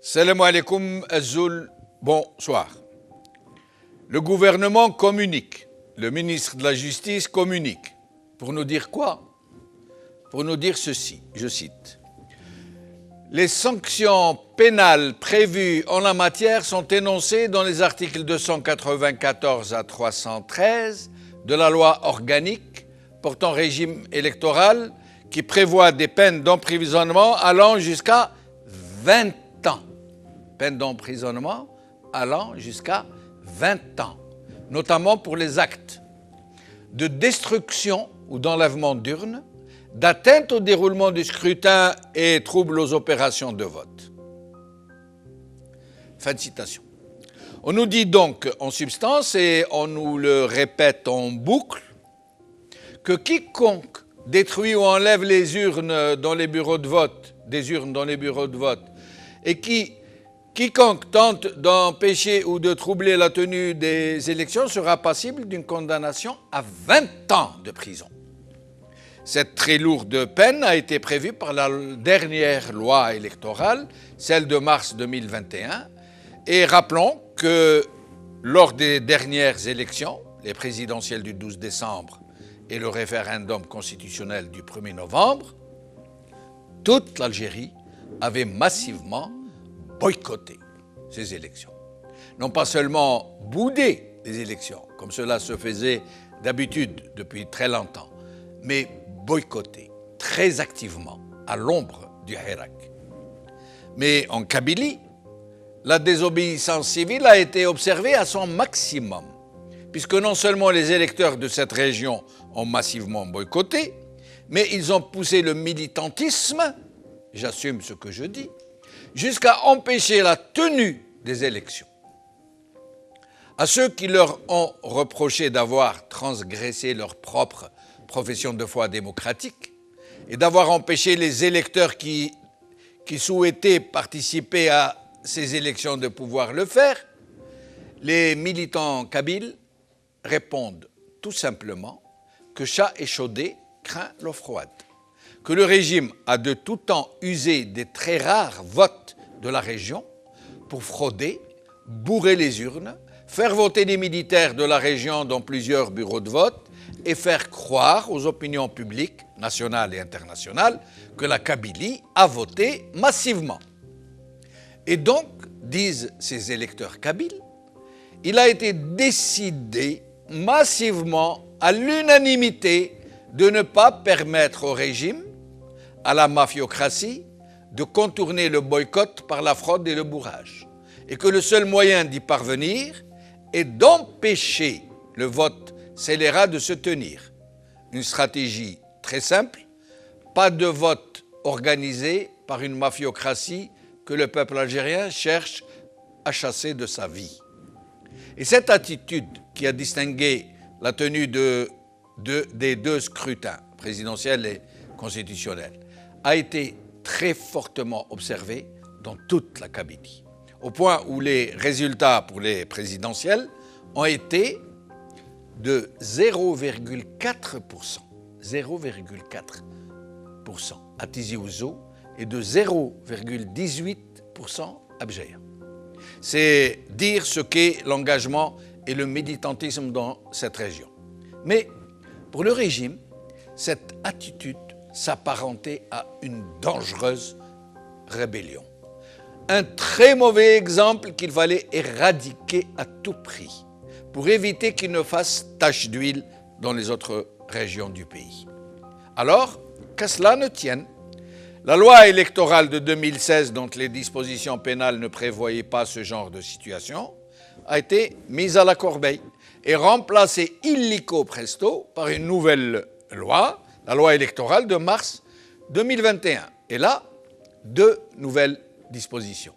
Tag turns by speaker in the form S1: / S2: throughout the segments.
S1: Salam alaikum Azul, bonsoir. Le gouvernement communique, le ministre de la Justice communique. Pour nous dire quoi? Pour nous dire ceci, je cite. Les sanctions pénales prévues en la matière sont énoncées dans les articles 294 à 313 de la loi organique portant régime électoral qui prévoit des peines d'emprisonnement allant jusqu'à 20 ans. Peine d'emprisonnement allant jusqu'à 20 ans, notamment pour les actes de destruction ou d'enlèvement d'urnes, d'atteinte au déroulement du scrutin et trouble aux opérations de vote. Fin de citation. On nous dit donc en substance, et on nous le répète en boucle, que quiconque détruit ou enlève les urnes dans les bureaux de vote, des urnes dans les bureaux de vote, et quiconque tente d'empêcher ou de troubler la tenue des élections sera passible d'une condamnation à 20 ans de prison. Cette très lourde peine a été prévue par la dernière loi électorale, celle de mars 2021, et rappelons que lors des dernières élections, les présidentielles du 12 décembre et le référendum constitutionnel du 1er novembre, toute l'Algérie avait massivement boycotté ces élections. Non pas seulement boudé les élections, comme cela se faisait d'habitude depuis très longtemps, mais boycotté très activement à l'ombre du Hirak. Mais en Kabylie, la désobéissance civile a été observée à son maximum, puisque non seulement les électeurs de cette région ont massivement boycotté, mais ils ont poussé le militantisme, j'assume ce que je dis, jusqu'à empêcher la tenue des élections. À ceux qui leur ont reproché d'avoir transgressé leur propre profession de foi démocratique et d'avoir empêché les électeurs qui souhaitaient participer à ces élections de pouvoir le faire, les militants kabyles répondent tout simplement que chat échaudé craint l'eau froide, que le régime a de tout temps usé des très rares votes de la région pour frauder, bourrer les urnes, faire voter des militaires de la région dans plusieurs bureaux de vote et faire croire aux opinions publiques, nationales et internationales, que la Kabylie a voté massivement. Et donc, disent ces électeurs kabyles, il a été décidé massivement, à l'unanimité, de ne pas permettre au régime, à la mafiocratie, de contourner le boycott par la fraude et le bourrage, et que le seul moyen d'y parvenir est d'empêcher le vote scélérat de se tenir. Une stratégie très simple, pas de vote organisé par une mafiocratie que le peuple algérien cherche à chasser de sa vie. Et cette attitude qui a distingué la tenue des deux scrutins, présidentiels et constitutionnels, a été très fortement observée dans toute la Kabylie, au point où les résultats pour les présidentielles ont été de 0,4%, 0,4% à Tizi Ouzou et de 0,18% à Bjeïa. C'est dire ce qu'est l'engagement et le militantisme dans cette région. Mais pour le régime, cette attitude s'apparentait à une dangereuse rébellion. Un très mauvais exemple qu'il fallait éradiquer à tout prix pour éviter qu'il ne fasse tache d'huile dans les autres régions du pays. Alors, qu'à cela ne tienne, la loi électorale de 2016, dont les dispositions pénales ne prévoyaient pas ce genre de situation, a été mise à la corbeille et remplacée illico presto par une nouvelle loi, la loi électorale de mars 2021. Et là, deux nouvelles dispositions.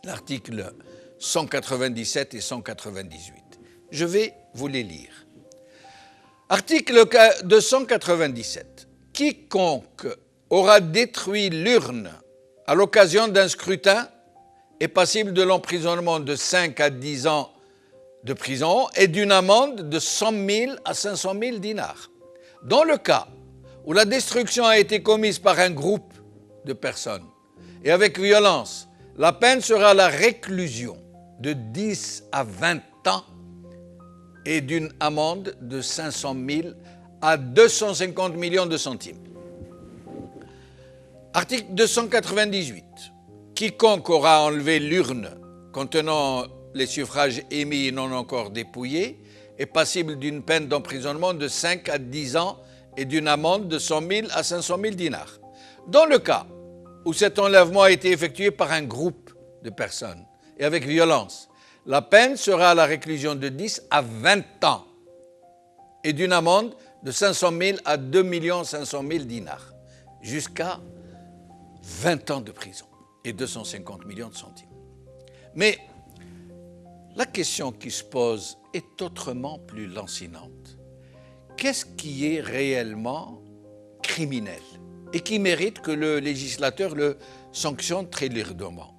S1: L'article 197 et 198. Je vais vous les lire. Article 297. Quiconque aura détruit l'urne à l'occasion d'un scrutin est passible de l'emprisonnement de 5 à 10 ans de prison et d'une amende de 100 000 à 500 000 dinars. Dans le cas où la destruction a été commise par un groupe de personnes et avec violence, la peine sera la réclusion de 10 à 20 ans et d'une amende de 500 000 à 250 millions de centimes. Article 298. Quiconque aura enlevé l'urne contenant les suffrages émis et non encore dépouillés est passible d'une peine d'emprisonnement de 5 à 10 ans et d'une amende de 100 000 à 500 000 dinars. Dans le cas où cet enlèvement a été effectué par un groupe de personnes et avec violence, la peine sera la réclusion de 10 à 20 ans et d'une amende de 500 000 à 2 500 000 dinars, jusqu'à 20 ans de prison et 250 millions de centimes. Mais la question qui se pose est autrement plus lancinante. Qu'est-ce qui est réellement criminel et qui mérite que le législateur le sanctionne très lourdement?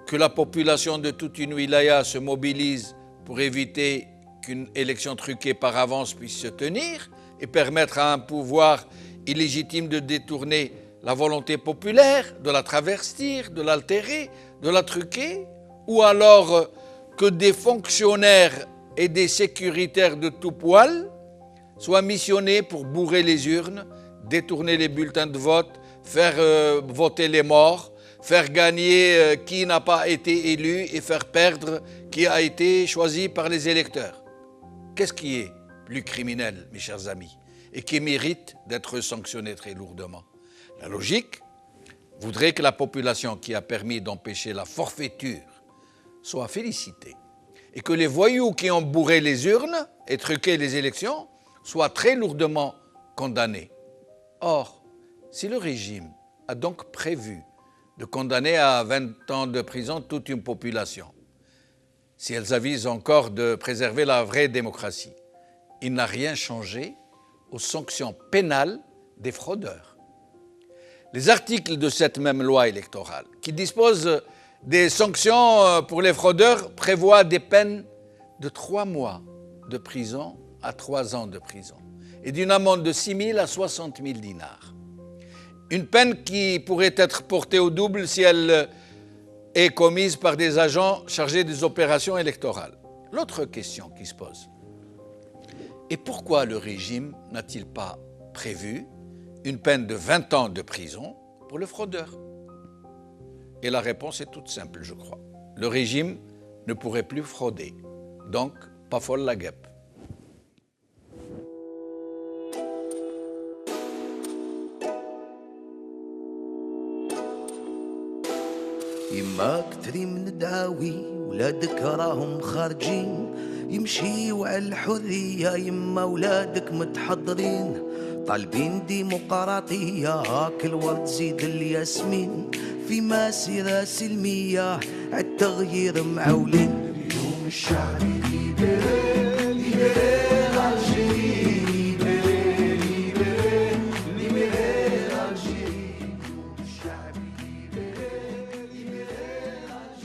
S1: Que la population de toute une wilaya se mobilise pour éviter qu'une élection truquée par avance puisse se tenir et permettre à un pouvoir illégitime de détourner la volonté populaire, de la travestir, de l'altérer, de la truquer, ou alors que des fonctionnaires et des sécuritaires de tout poil soient missionnés pour bourrer les urnes, détourner les bulletins de vote, faire voter les morts, faire gagner qui n'a pas été élu et faire perdre qui a été choisi par les électeurs. Qu'est-ce qui est plus criminel, mes chers amis, et qui mérite d'être sanctionné très lourdement? La logique voudrait que la population qui a permis d'empêcher la forfaiture soit félicitée et que les voyous qui ont bourré les urnes et truqué les élections soient très lourdement condamnés. Or, si le régime a donc prévu de condamner à 20 ans de prison toute une population, si elles avisent encore de préserver la vraie démocratie, il n'a rien changé aux sanctions pénales des fraudeurs. Les articles de cette même loi électorale, qui disposent des sanctions pour les fraudeurs, prévoient des peines de 3 mois de prison à 3 ans de prison et d'une amende de 6 000 à 60 000 dinars. Une peine qui pourrait être portée au double si elle est commise par des agents chargés des opérations électorales. L'autre question qui se pose est pourquoi le régime n'a-t-il pas prévu une peine de 20 ans de prison pour le fraudeur? Et la réponse est toute simple, je crois. Le régime ne pourrait plus frauder. Donc, pas folle la guêpe.
S2: يما كتري من الدعاوي ولادك راهم خارجين يمشيوا على الحرية يما ولادك متحضرين طالبين ديمقراطية هاك الورد زيد الياسمين في مسيرة سلمية عالتغيير معولين اليوم الشعب يدير